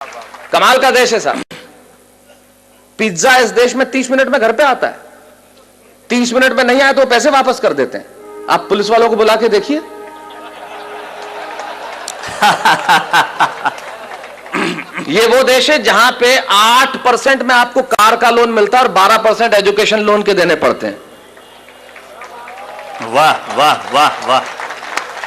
कमाल का देश है साहब। पिज्जा इस देश में 30 मिनट में घर पे आता है। 30 मिनट में नहीं आया तो पैसे वापस कर देते हैं। आप पुलिस वालों को बुला के देखिए। ये वो देश है जहां पे 8% में आपको कार का लोन मिलता है और 12% एजुकेशन लोन के देने पड़ते हैं। वाह वाह वाह वाह।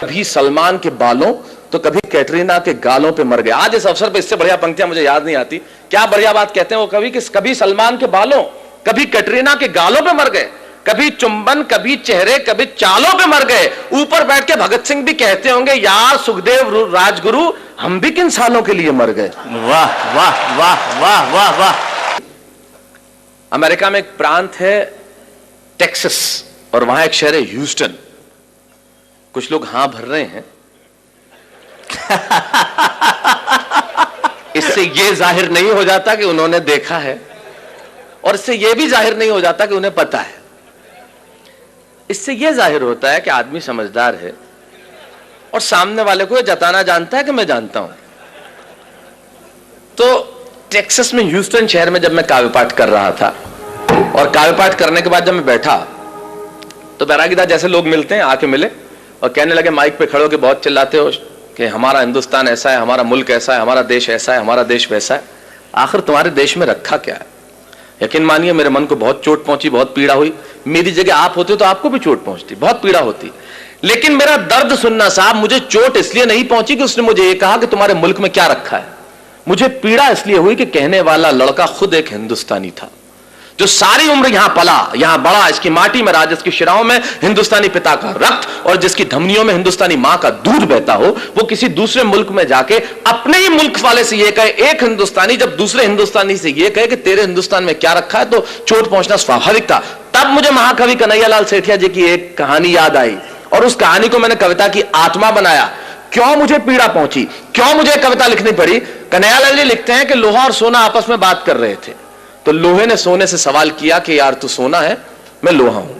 कभी सलमान के बालों तो कभी कैटरीना के गालों पे मर गए। आज इस अवसर पे इससे बढ़िया पंक्तियां मुझे याद नहीं आती। क्या बढ़िया बात कहते हैं वो कवि कि कभी सलमान के बालों कभी कैटरीना के गालों पे मर गए, कभी चुंबन कभी चेहरे कभी चालों पे मर गए। ऊपर बैठ के भगत सिंह भी कहते होंगे यार सुखदेव राजगुरु हम भी किन सालों के लिए मर गए। वाह वाह वाह वाह वाह वाह। अमेरिका में एक प्रांत है टेक्सास और वहां एक शहर है ह्यूस्टन। कुछ लोग हां भर रहे हैं। इससे यह जाहिर नहीं हो जाता कि उन्होंने देखा है और इससे यह भी जाहिर नहीं हो जाता कि उन्हें पता है। इससे यह जाहिर होता है कि आदमी समझदार है और सामने वाले को यह जताना जानता है कि मैं जानता हूं। तो टेक्सास में ह्यूस्टन शहर में जब मैं काव्य पाठ कर रहा था और काव्य पाठ करने के बाद जब मैं बैठा तो बैरागीदार जैसे लोग मिलते हैं आके मिले और कहने लगे माइक पे खड़े होकर बहुत चिल्लाते हो कि हमारा हिंदुस्तान ऐसा है, हमारा मुल्क ऐसा है, हमारा देश ऐसा है, हमारा देश वैसा है। आखिर तुम्हारे देश में रखा क्या है? यकीन मानिए मेरे मन को बहुत चोट पहुंची, बहुत पीड़ा हुई। मेरी जगह आप होते तो आपको भी चोट पहुंचती, बहुत पीड़ा होती। लेकिन मेरा दर्द सुनना साहब, मुझे चोट इसलिए नहीं पहुंची कि उसने मुझे ये कहा कि तुम्हारे मुल्क में क्या रखा है। मुझे पीड़ा इसलिए हुई कि कहने वाला लड़का खुद एक हिंदुस्तानी था जो सारी उम्र यहां पला, यहां बड़ा, इसकी माटी में राज, इसकी शिराओं में हिंदुस्तानी पिता का रक्त और जिसकी धमनियों में हिंदुस्तानी मां का दूध बहता हो। वो किसी दूसरे मुल्क में जाके अपने ही मुल्क वाले से ये कहे, एक हिंदुस्तानी जब दूसरे हिंदुस्तानी से ये कहे कि तेरे हिंदुस्तान में क्या रखा है, तो चोट पहुंचना स्वाभाविक था। तब मुझे महाकवि कन्हैयालाल सेठिया जी की एक कहानी याद आई और उस कहानी को मैंने कविता की आत्मा बनाया। क्यों मुझे पीड़ा पहुंची, क्यों मुझे कविता लिखनी पड़ी? कन्हैयालाल जी लिखते हैं कि लोहा और सोना आपस में बात कर रहे थे तो लोहे ने सोने से सवाल किया कि यार तू सोना है, मैं लोहा हूं।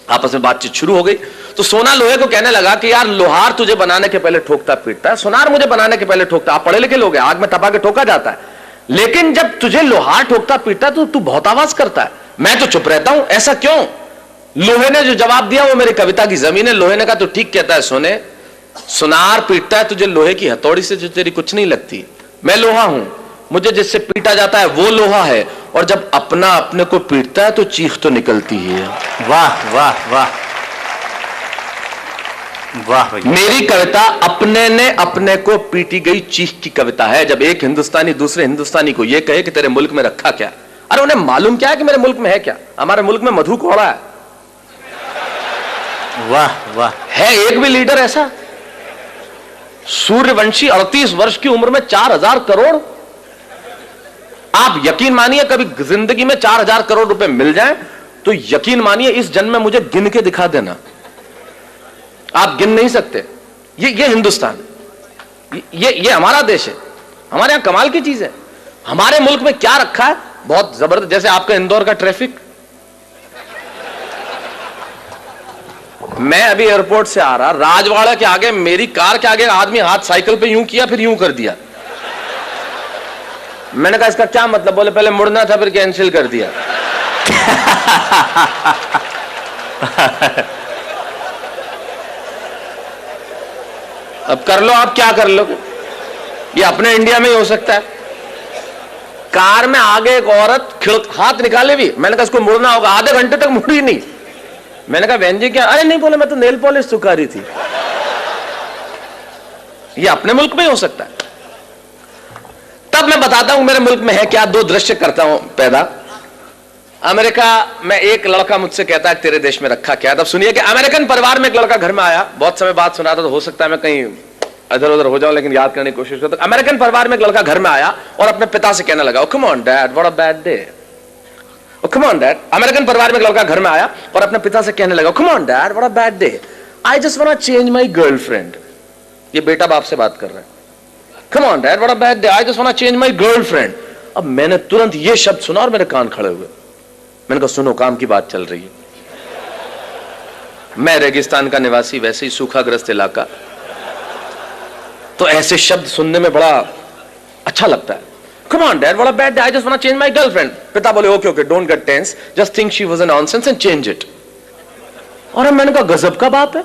आपस में बातचीत शुरू हो गई तो सोना लोहे को कहने लगा कि यार लोहार तुझे बनाने के पहले ठोकता पीटता है, सोनार मुझे बनाने के पहले ठोकता। आप पढ़े लिखे लोग हैं, आग में तपा के ठोका जाता है, लेकिन जब तुझे लोहार ठोकता पीटता तो तू बहुत आवाज करता है, मैं तो चुप रहता हूं, ऐसा क्यों? लोहे ने जो जवाब दिया वो मेरी कविता की जमीन है। लोहे ने कहा तो ठीक कहता है सोने, सुनार पीटता है तुझे लोहे की हथौड़ी से जो तेरी कुछ नहीं लगती। मैं लोहा हूं, मुझे जिससे पीटा जाता है वो लोहा है और जब अपना अपने को पीटता है तो चीख तो निकलती ही है। वाह वाह वाह वाह। मेरी कविता अपने ने अपने को पीटी गई चीख की कविता है। जब एक हिंदुस्तानी दूसरे हिंदुस्तानी को यह कहे कि तेरे मुल्क में रखा क्या, अरे उन्हें मालूम क्या है कि मेरे मुल्क में है क्या? हमारे मुल्क में मधु कोड़ा है। वाह वाह। है एक भी लीडर ऐसा? सूर्यवंशी 38 वर्ष की उम्र में 4000 करोड़। आप यकीन मानिए कभी जिंदगी में 4000 करोड़ रुपए मिल जाएं तो यकीन मानिए इस जन्म में मुझे गिन के दिखा देना, आप गिन नहीं सकते। ये हिंदुस्तान, ये हमारा देश है। हमारे यहां कमाल की चीज है। हमारे मुल्क में क्या रखा है बहुत जबरदस्त। जैसे आपका इंदौर का ट्रैफिक, मैं अभी एयरपोर्ट से आ रहा, राजवाड़ा के आगे मेरी कार के आगे आदमी हाथ साइकिल पे यूं किया फिर यूं कर दिया। मैंने कहा इसका क्या मतलब? बोले पहले मुड़ना था फिर कैंसिल कर दिया। अब कर लो, आप क्या कर लो, ये अपने इंडिया में ही हो सकता है। कार में आगे एक औरत हाथ निकाले भी, मैंने कहा इसको मुड़ना होगा, आधे घंटे तक मुड़ी नहीं। मैंने कहा बहन जी क्या? अरे नहीं, बोले मैं तो नेल पॉलिश सुखा रही थी। ये अपने मुल्क में ही हो सकता है। तब मैं बताता हूं मेरे मुल्क में है क्या। दो दृश्य करता हूं पैदा। अमेरिका में एक लड़का मुझसे कहता है तेरे देश में रखा क्या? तब सुनिए कि अमेरिकन परिवार में एक लड़का घर में आया। बहुत समय बाद सुना था तो हो सकता है मैं कहीं इधर उधर हो जाऊं, लेकिन याद करने की कोशिश करता। अमेरिकन परिवार में एक लड़का घर में आया और अपने पिता से कहने लगा, come on dad what a bad day. Come on dad. American परिवार में एक लड़का घर में आया और अपने पिता से कहने लगा, come on dad what a bad day, I just want to change my girlfriend. ये बेटा बाप से बात कर रहा है। Come on dad, what a bad day. I just want to change my girlfriend. अब मैंने तुरंत ये शब्द सुना और मेरे कान खड़े हुए। मैंने कहा सुनो, काम की बात चल रही है। मैं रेगिस्तान का निवासी, वैसे ही सूखाग्रस्त इलाका, तो ऐसे शब्द सुनने में बड़ा अच्छा लगता है। Come on, Dad, what a bad day. I just want to change my girlfriend. पिता बोले okay, okay, don't get tense. Just think she was a nonsense and change it. और मैंने कहा गजब का बाप है,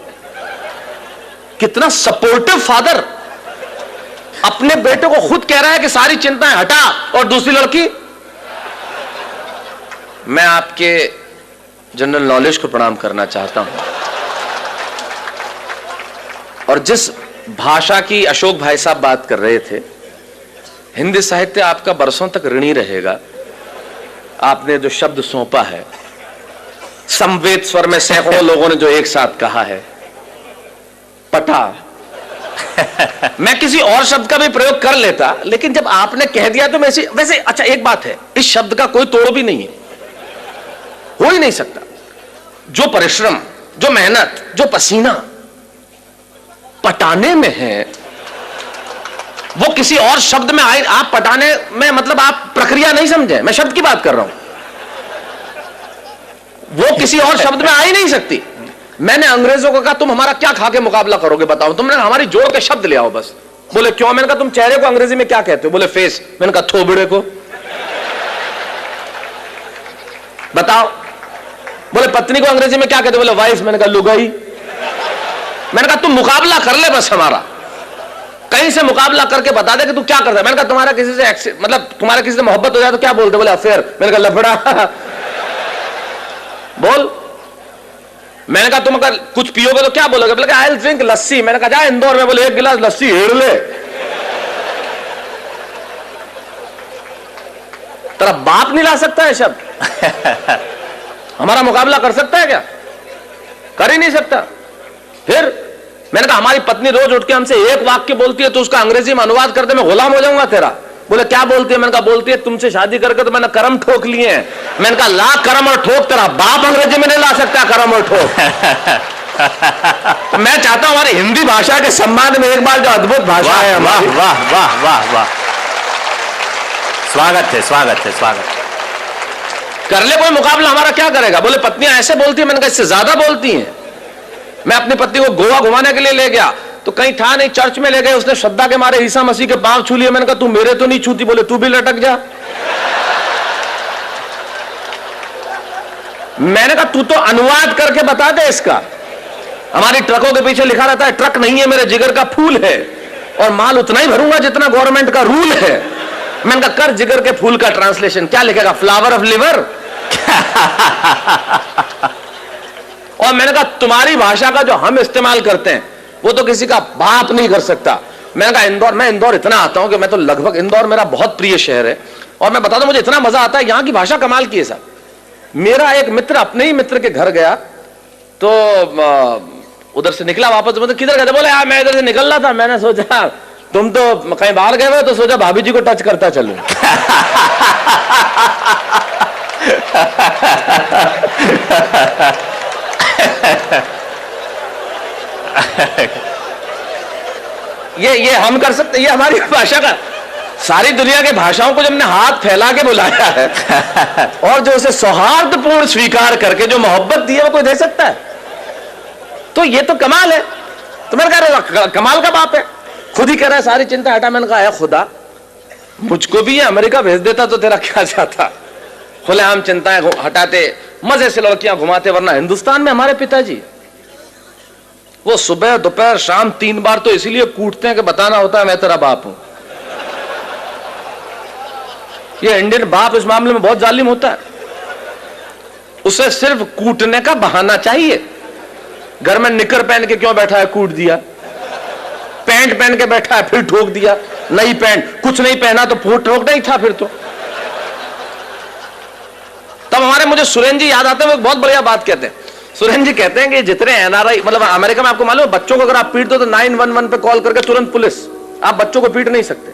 कितना सपोर्टिव फादर, अपने बेटे को खुद कह रहा है कि सारी चिंताएं हटा, और दूसरी लड़की। मैं आपके जनरल नॉलेज को प्रणाम करना चाहता हूं, और जिस भाषा की अशोक भाई साहब बात कर रहे थे, हिंदी साहित्य आपका बरसों तक ऋणी रहेगा। आपने जो शब्द सौंपा है, समवेत स्वर में सैकड़ों लोगों ने जो एक साथ कहा है, पटा। मैं किसी और शब्द का भी प्रयोग कर लेता, लेकिन जब आपने कह दिया तो वैसे अच्छा एक बात है, इस शब्द का कोई तोड़ भी नहीं है, हो ही नहीं सकता। जो परिश्रम, जो मेहनत, जो पसीना पटाने में है, वो किसी और शब्द में आए। आप पटाने में मतलब आप प्रक्रिया नहीं समझे, मैं शब्द की बात कर रहा हूं, वो किसी और शब्द में आ ही नहीं सकती। मैंने अंग्रेजों को कहा तुम हमारा क्या खा के मुकाबला करोगे बताओ, तुमने हमारी जोड़ के शब्द ले आओ बस। बोले क्यों? मैंने कहा तुम चेहरे को अंग्रेजी में क्या कहते हो? बोले फेस। मैंने कहा थोबड़े को बताओ। बोले पत्नी को अंग्रेजी में क्या कहते हो? बोले वाइफ। मैंने कहा लुगाई। मैंने कहा तुम मुकाबला कर ले बस हमारा, कहीं से मुकाबला करके बता दे कि तू क्या करता है। मैंने कहा तुम्हारा किसी से मतलब तुम्हारा किसी से मोहब्बत हो जाए तो क्या बोलते? बोले अफेयर। मैंने कहा लफड़ा। बोल। मैंने कहा तुम अगर कुछ पियोगे तो क्या बोलोगे? बोले आई विल ड्रिंक लस्सी। मैंने कहा जा इंदौर में, बोले एक गिलास लस्सी हेड़ ले। तेरा बाप नहीं ला सकता है शब्द, हमारा मुकाबला कर सकता है क्या? कर ही नहीं सकता। फिर मैंने कहा हमारी पत्नी रोज उठ के हमसे एक वाक्य बोलती है तो उसका अंग्रेजी में अनुवाद कर दे, मैं गुलाम हो जाऊंगा तेरा। बोले क्या बोलती है? मैंने कहा बोलती है तुमसे शादी करके तो मैंने करम ठोक लिए हैं। मैंने कहा ला करम और ठोक, तेरा बाप अंग्रेजी में नहीं ला सकता करम और ठोक। मैं चाहता हूं हमारी हिंदी भाषा के सम्मान में एक बार जो अद्भुत भाषा है, वाह वाह वाह वाह वाह, स्वागत है स्वागत है स्वागत। कर ले कोई मुकाबला, हमारा क्या करेगा? बोले पत्नियां ऐसे बोलती है। मैंने कहा इससे ज्यादा बोलती हैं। मैं अपनी पत्नी को गोवा घुमाने के लिए ले गया तो कहीं था नहीं, चर्च में ले गए, उसने श्रद्धा के मारे ईसा मसीह के पांव छू लिए। मैंने कहा तू मेरे तो नहीं छूती। बोले तू भी लटक जा। मैंने कहा तू तो अनुवाद करके बता दे इसका। हमारी ट्रकों के पीछे लिखा रहता है ट्रक नहीं है मेरे जिगर का फूल है, और माल उतना ही भरूंगा जितना गवर्नमेंट का रूल है। मैंने कहा कर जिगर के फूल का ट्रांसलेशन, क्या लिखेगा? Flower of liver. और मैंने कहा तुम्हारी भाषा का जो हम इस्तेमाल करते हैं वो तो किसी का बाप नहीं कर सकता। मैंने कहा इंदौर, मैं इंदौर इतना आता हूं कि मैं तो लगभग, इंदौर मेरा बहुत प्रिय शहर है, और मैं बता दूं मुझे इतना मजा आता है, यहां की भाषा कमाल की है साहब। मेरा एक मित्र अपने ही मित्र के घर गया तो उधर से निकला वापस, मतलब किधर गए? बोले यार मैं इधर से निकल रहा था, मैंने सोचा तुम तो कहीं बाहर गए हुए, तो सोचा भाभी जी को टच करता चलूं। ये हम कर सकते, ये हमारी भाषा का, सारी दुनिया के भाषाओं को जब हमने हाथ फैला के बुलाया है और जो उसे सौहार्दपूर्ण स्वीकार करके जो मोहब्बत दी है वो कोई दे सकता है? तो ये तो कमाल है। तो मैंने कहा कमाल का बाप है, खुद ही कह रहा है सारी चिंता हटा। मैंने कहा खुदा मुझको भी ये अमेरिका भेज देता तो तेरा क्या जाता? खुलेआम चिंताएं हटाते, मजे से लड़कियां घुमाते, वरना हिंदुस्तान में हमारे पिताजी वो सुबह दोपहर शाम 3 बार तो इसीलिए कूटते हैं कि बताना होता है मैं तेरा बाप हूं। ये इंडियन बाप इस मामले में बहुत जालिम होता है, उसे सिर्फ कूटने का बहाना चाहिए। घर में निकर पहन के क्यों बैठा है? कूट दिया। पैंट पहन के बैठा है, फिर ठोक दिया। नई पैंट, कुछ नहीं पहना तो ठोक नहीं था फिर तो। तब हमारे मुझे सुरेन जी याद आते हैं, वो बहुत बढ़िया बात कहते हैं। सुरेन जी कहते हैं कि जितने एनआरआई, मतलब अमेरिका में आपको मालूम है बच्चों को अगर आप पीट दो तो 911 पे कॉल करके तुरंत पुलिस, आप बच्चों को पीट नहीं सकते।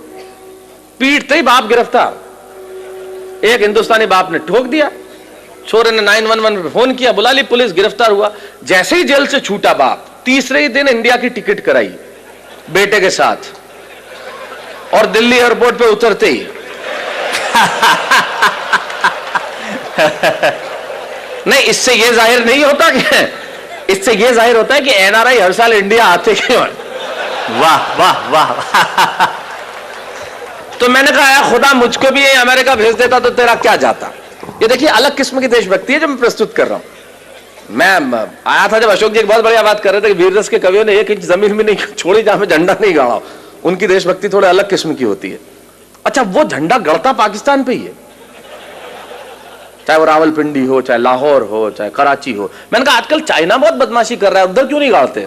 पीटते ही बाप गिरफ्तार। एक हिंदुस्तानी बाप ने ठोक दिया, छोरे ने 911 पे फोन किया, बुला ली पुलिस, गिरफ्तार हुआ। जैसे ही जेल से छूटा बाप, तीसरे ही दिन इंडिया की टिकट कराई बेटे के साथ, और दिल्ली एयरपोर्ट पे उतरते ही नहीं, इससे यह जाहिर नहीं होता कि, इससे यह जाहिर होता है कि एनआरआई हर साल इंडिया आते क्यों हैं। वाह वाह वाह। तो मैंने कहा यार खुदा मुझको भी ये अमेरिका भेज देता तो तेरा क्या जाता। ये देखिए अलग किस्म की देशभक्ति है जो मैं प्रस्तुत कर रहा हूं। मैं आया था जब अशोक जी एक बहुत बढ़िया बात कर रहे थे कि वीर रस के कवियों ने एक इंच जमीन भी नहीं छोड़ी जहां में झंडा नहीं गाड़ा। उनकी देशभक्ति थोड़े अलग किस्म की होती है। अच्छा, वो झंडा गड़ता पाकिस्तान पे ही है, चाहे वो रावलपिंडी हो, चाहे लाहौर हो, चाहे कराची हो। मैंने कहा आजकल चाइना बहुत बदमाशी कर रहा है, उधर क्यों नहीं गाड़ते?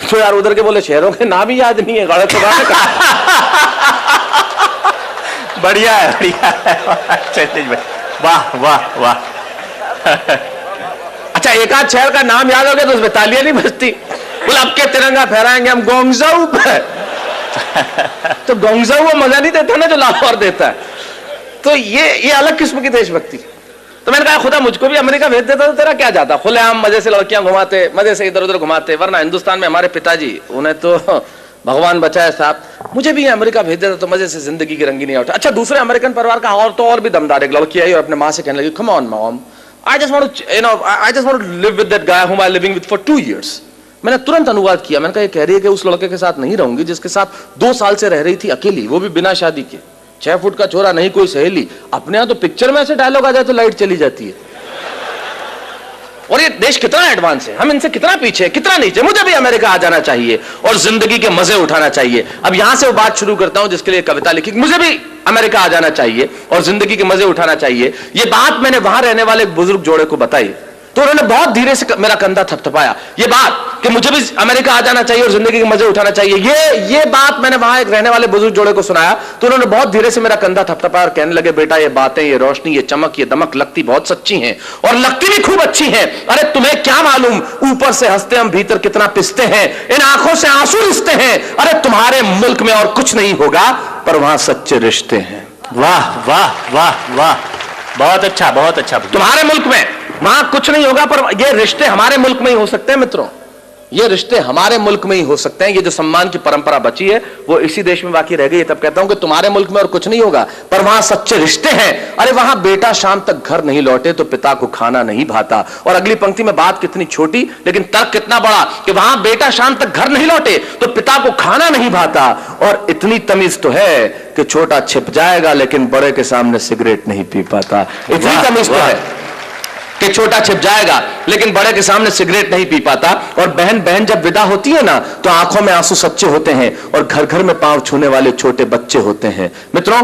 तो यार उधर के बोले शहरों के नाम ही याद नहीं है, गाड़े तो बढ़िया है, बढ़िया है क्षितिज भाई, वाह वाह वाह। अच्छा, एक आध शहर का नाम याद हो गया तो उसमें तालियां नहीं बजती। बोले अब के तिरंगा फहराएंगे हम गोंगजाऊ पे। तो गोंगजाऊ वो मजा नहीं देता ना जो लाहौर देता है। तो ये अलग किस्म की देशभक्ति। तो मैंने कहा खुदा मुझको भी अमेरिका भेज देता तो तेरा क्या जाता। खुलेआम मजे से लड़कियां घुमाते, मजे से इधर उधर घुमाते। वरना हिंदुस्तान में हमारे पिताजी, उन्हें तो भगवान बचाए साहब, मुझे भी अमेरिका भेज देता तो मजे से जिंदगी की रंगीनी उठा। अच्छा, दूसरे अमेरिकन परिवार का और तो और भी दमदार एक लड़की आई और अपने माँ से कहने लगी, come on mom, I just want to live with that guy whom I living with for 2 years। मैंने तुरंत अनुवाद किया। मैंने कहा ये कह रही है कि उस लड़के के साथ नहीं रहूंगी जिसके साथ 2 साल से रह रही थी अकेली, वो भी बिना शादी के, 6 फुट का छोरा, नहीं कोई सहेली। अपने यहां तो पिक्चर में ऐसे डायलॉग आ जाए तो लाइट चली जाती है। और ये देश कितना एडवांस है, हम इनसे कितना पीछे, कितना नीचे। मुझे भी अमेरिका आ जाना चाहिए और जिंदगी के मजे उठाना चाहिए। अब यहां से वो बात शुरू करता हूं जिसके लिए कविता लिखी, मुझे भी अमेरिका आ जाना चाहिए और जिंदगी के मजे उठाना चाहिए। ये बात मैंने वहां रहने वाले एक बुजुर्ग जोड़े को बताई तो उन्होंने बहुत धीरे से मेरा कंधा थपथपाया। ये बात कि मुझे भी अमेरिका आ जाना चाहिए और जिंदगी के मजे उठाना चाहिए, ये बात मैंने वहां एक रहने वाले बुजुर्ग जोड़े को सुनाया तो उन्होंने बहुत धीरे से मेरा कंधा थपथपाया और कहने लगे, बेटा ये बातें, ये रोशनी, ये चमक, ये दमक लगती बहुत सच्ची हैं और लगती भी खूब अच्छी हैं। अरे तुम्हें क्या मालूम, ऊपर से हंसते हम भीतर कितना पिसते हैं, इन आंखों से आंसू रिश्ते हैं। अरे तुम्हारे मुल्क में और कुछ नहीं होगा पर वहां सच्चे रिश्ते हैं। वाह वाह वाह वाह, बहुत अच्छा, बहुत अच्छा। तुम्हारे मुल्क में वहां कुछ नहीं होगा पर ये रिश्ते हमारे मुल्क में ही हो सकते हैं मित्रों, ये रिश्ते हमारे मुल्क में ही हो सकते हैं। ये जो सम्मान की परंपरा बची है वो इसी देश में बाकी रह गई है। तब कहता हूं कि तुम्हारे मुल्क में और कुछ नहीं होगा पर वहां सच्चे रिश्ते हैं। अरे वहां बेटा शाम तक घर नहीं लौटे तो पिता को खाना नहीं भाता। और अगली पंक्ति में बात कितनी छोटी लेकिन तर्क कितना बड़ा कि वहां बेटा शाम तक घर नहीं लौटे तो पिता को खाना नहीं भाता। और इतनी तमीज तो है कि छोटा छिप जाएगा लेकिन बड़े के सामने सिगरेट नहीं पी पाता। इतनी तमीज तो है कि छोटा छिप जाएगा लेकिन बड़े के सामने सिगरेट नहीं पी पाता। और बहन बहन जब विदा होती है ना तो आंखों में आंसू सच्चे होते हैं और घर घर में पांव छूने वाले छोटे बच्चे होते हैं। मित्रों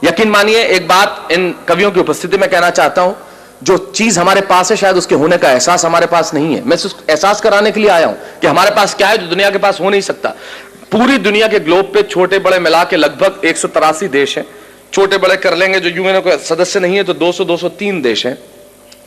यकीन मानिए एक बात इन कवियों की उपस्थिति में कहना चाहता हूं, जो चीज हमारे पास है शायद उसके होने का एहसास हमारे पास नहीं है। मैं सिर्फ एहसास कराने के लिए आया हूं कि हमारे पास क्या है जो दुनिया के पास हो नहीं सकता। पूरी दुनिया के ग्लोब पे छोटे बड़े मिला के लगभग 183 देश हैं। छोटे बड़े कर लेंगे जो यूएनओ के सदस्य नहीं है तो 200-203 देश हैं।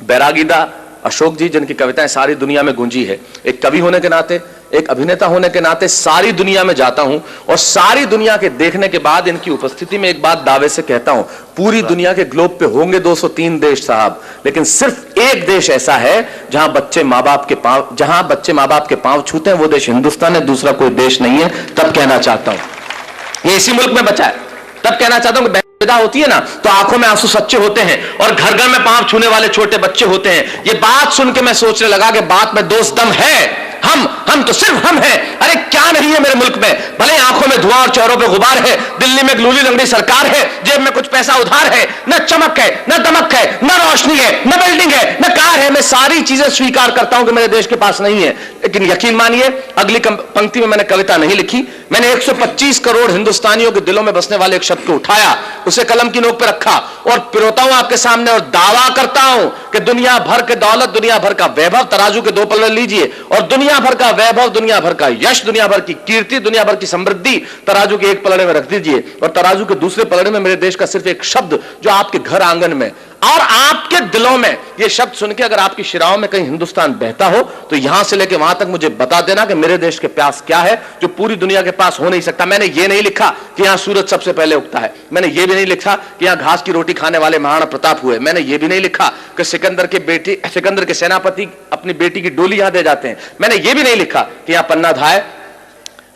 बैरागीदा अशोक जी जिनकी कविताएं सारी दुनिया में गूंजी है, एक कवि होने के नाते, एक अभिनेता होने के नाते सारी दुनिया में जाता हूं और सारी दुनिया के देखने के बाद इनकी उपस्थिति में एक बात दावे से कहता हूं, पूरी दुनिया के ग्लोब पे होंगे 203 देश साहब, लेकिन सिर्फ एक देश ऐसा है जहां बच्चे माँ बाप के पांव छूते हैं, वो देश हिंदुस्तान है, दूसरा कोई देश नहीं है। तब कहना चाहता हूं ये इसी मुल्क में बचा है। तब कहना चाहता हूं कि विदा होती है ना तो आंखों में आंसू सच्चे होते हैं और घर घर में पांव छूने वाले छोटे बच्चे होते हैं। ये बात सुन के मैं सोचने लगा कि बात में दोस्त दम है। हम तो सिर्फ हम हैं। अरे क्या नहीं है मेरे मुल्क में, भले आंखों में धुआं और चेहरों पे गुबार है, दिल्ली में लूली लंगड़ी सरकार है, जेब में कुछ पैसा उधार है, न चमक है, न दमक है, न रोशनी है, न बिल्डिंग है, न कार है। मैं सारी चीजें स्वीकार करता हूं कि मेरे देश के पास नहीं है, लेकिन यकीन मानिए अगली पंक्ति में मैंने कविता नहीं लिखी। मैंने 125 करोड़ हिंदुस्तानियों के दिलों में बसने वाले एक शब्द को उठाया, उसे कलम की नोक पर रखा और पिरोता हूं आपके सामने और दावा करता हूं कि दुनिया भर के दौलत, दुनिया भर का वैभव तराजू के 2 पलड़े लीजिए और दुनिया भर का वैभव, दुनिया भर का यश, दुनिया भर की कीर्ति, दुनिया भर की समृद्धि तराजू के एक पलड़े में रख दीजिए और तराजू के दूसरे पलड़े में मेरे देश का सिर्फ एक शब्द जो आपके घर आंगन में और आपके दिलों में, ये शब्द सुन के अगर आपकी शिराओं में कहीं हिंदुस्तान बहता हो तो यहां से लेकर वहां तक मुझे बता देना कि मेरे देश के प्यास क्या है जो पूरी दुनिया के पास हो नहीं सकता। मैंने ये नहीं लिखा कि यहां सूरज सबसे पहले उगता है, मैंने ये भी नहीं लिखा कि यहां घास की रोटी खाने वाले महाराणा प्रताप हुए, मैंने ये भी नहीं लिखा कि सिकंदर के सेनापति अपनी बेटी की डोली यहां दे जाते हैं, मैंने ये भी नहीं लिखा कि यहां पन्ना धाय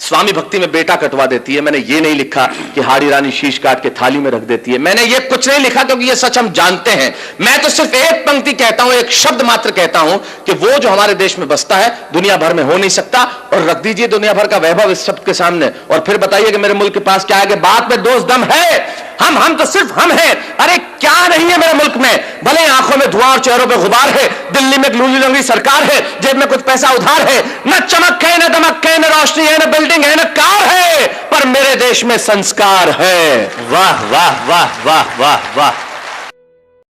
स्वामी भक्ति में बेटा कटवा देती है। मैंने ये नहीं लिखा कि हाड़ी रानी शीश काट के थाली में रख देती है। मैंने ये कुछ नहीं लिखा क्योंकि ये सच हम जानते हैं। मैं तो सिर्फ एक पंक्ति कहता हूं, एक शब्द मात्र कहता हूं कि वो जो हमारे देश में बसता है दुनिया भर में हो नहीं सकता। और रख दीजिए दुनिया भर का वैभव इस शब्द के सामने और फिर बताइए कि मेरे मुल्क के पास क्या है, कि बात में दोष दम है। हम तो सिर्फ हम हैं। अरे क्या नहीं है मेरे मुल्क में, भले आंखों में धुआं और चेहरों पे गुबार है, दिल्ली में एक लूली लंगड़ी सरकार है, जेब में कुछ पैसा उधार है, न चमक है, न दमक है, न रोशनी है, न बिल्डिंग है, न कार है, पर मेरे देश में संस्कार है। वाह वाह वाह वाह वाह वाह।